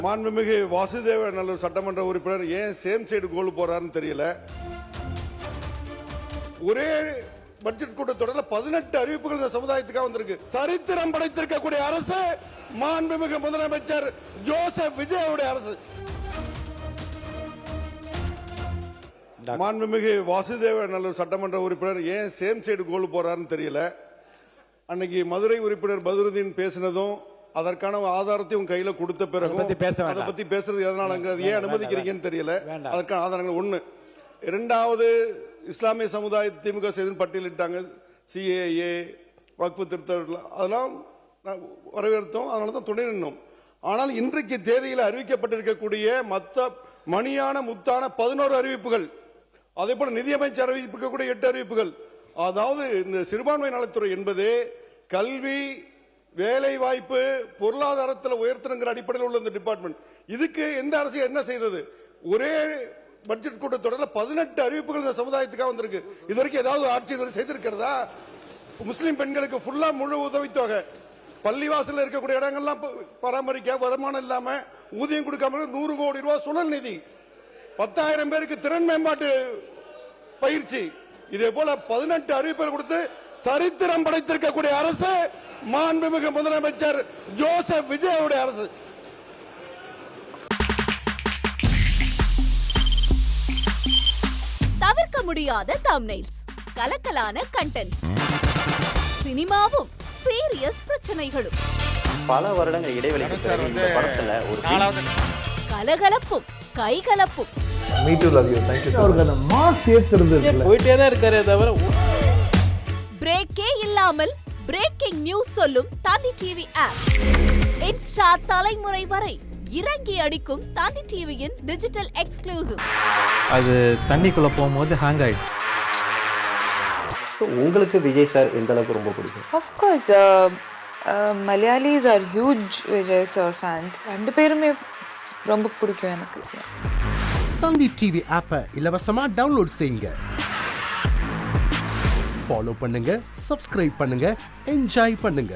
மாண்புமிகு வாசுதேவ நல்லூர் சட்டமன்ற உறுப்பினர் ஏன் சேம் சைடு கோல் போறாருன்னு தெரியல. ஒரே பட்ஜெட் கூட்டத்தொடரில் 18 அறிவிப்புகள் இந்த சமுதாயத்துக்காக வந்திருக்கு. சரித்திரம் படைத்திருக்கக்கூடிய அரசு மாண்புமிகு முதலமைச்சர் ஜோசப் விஜயோட அரசு. மாண்புமிகு வாசுதேவ நல்லூர் சட்டமன்ற உறுப்பினர் ஏன் சேம் சைடு கோல் போறாருன்னு தெரியல. அன்னைக்கு மதுரை உறுப்பினர் பதுருதீன் பேசினதும் அதற்கான ஆதாரத்தை உங்க கையில கொடுத்த பிறகு அதை பத்தி பேசுறது எதனால ஏன் அனுமதிக்கிறீங்கன்னு தெரியல. அதற்கான ஆதாரங்கள் ஒண்ணு. இரண்டாவது, இஸ்லாமிய சமுதாய திமுக செய்து பட்டியலிட்டாங்க. சிஏஏ வக்ஃபு திருத்தம் அதெல்லாம் வரவேற்றோம். அதனாலதான் துணை நின்றோம். ஆனால் இன்றைக்கு தேதியில் அறிவிக்கப்பட்டிருக்கக்கூடிய மற்ற மணியான முத்தான 11 அறிவிப்புகள், அதே போல நிதியமைச்சர் அறிவிக்கக்கூடிய 8 அறிவிப்புகள். அதாவது இந்த சிறுபான்மை நலத்துறை என்பது கல்வி, வேலை வாய்ப்பு, பொருளாதாரத்தில் உயர்த்தணுங்கிற அடிப்படையில் உள்ள இந்த டிபார்ட்மெண்ட். இதுக்கு எந்த அரசு என்ன செய்தது? ஒரே பட்ஜெட் கூட்டத்தொடரில் 18 அறிவிப்புகள் இந்த சமுதாயத்துக்காக வந்திருக்கு. இதுவரைக்கும் ஏதாவது ஆட்சி செய்திருக்கிறதா? முஸ்லிம் பெண்களுக்கு ஃபுல்லா முழு உதவித்தொகை, பள்ளிவாசல் இருக்கக்கூடிய இடங்கள்லாம் பராமரிக்க வருமானம் இல்லாம ஊதியம் கொடுக்காம 100 கோடி ரூபாய் சுழல் நிதி, 10,000 பேருக்கு திறன் மேம்பாட்டு பயிற்சி, இதே போல 18 அறிவிப்புகள் கொடுத்து சரித்திரம் படைத்திருக்கக்கூடிய அரசு மாண்புமிகு முதலமைச்சர் ஜோசப் விஜயோட அரசு. தவிர்க்க முடியாத தம்ப்நெயில்ஸ், கலக்கலான கண்டென்ட்ஸ், சினிமாவும் சீரியஸ் பிரச்சனைகளும், பல வருடங்கள் இடைவெளிக்கு பிறகு இந்த படத்துல ஒரு கலகலப்பும் கைகலப்பும். Me too, love you. Thank you so much. அவர்களை மாஸ் ஏத்துறது போயிட்டே தான் இருக்காரே தவிர பிரேக்கே இல்லாமல் பிரேக்கிங் நியூஸ் சொல்லும் தந்தி டிவி ஆப். இன்ஸ்டா தலைமுறை வரை இறங்கி அடிக்கும் தந்தி டிவியின் டிஜிட்டல் எக்ஸ்க்ளூசிவ். அது தண்ணிக்குள்ள போகும்போது ஹேங் ஆயிடுச்சு. உங்களுக்கு விஜய் சார் எந்த அளவுக்கு ரொம்ப பிடிக்கும்? Of course, Malayalis are huge Vijay sir fans. ரெண்டு பேருமே ரொம்ப பிடிக்கும் எனக்கு. தந்தி டிவி ஆப்பை இலவசமா டவுன்லோட் செய்யுங்க. ஃபாலோ பண்ணுங்க, சப்ஸ்கிரைப் பண்ணுங்க, என்ஜாய் பண்ணுங்க.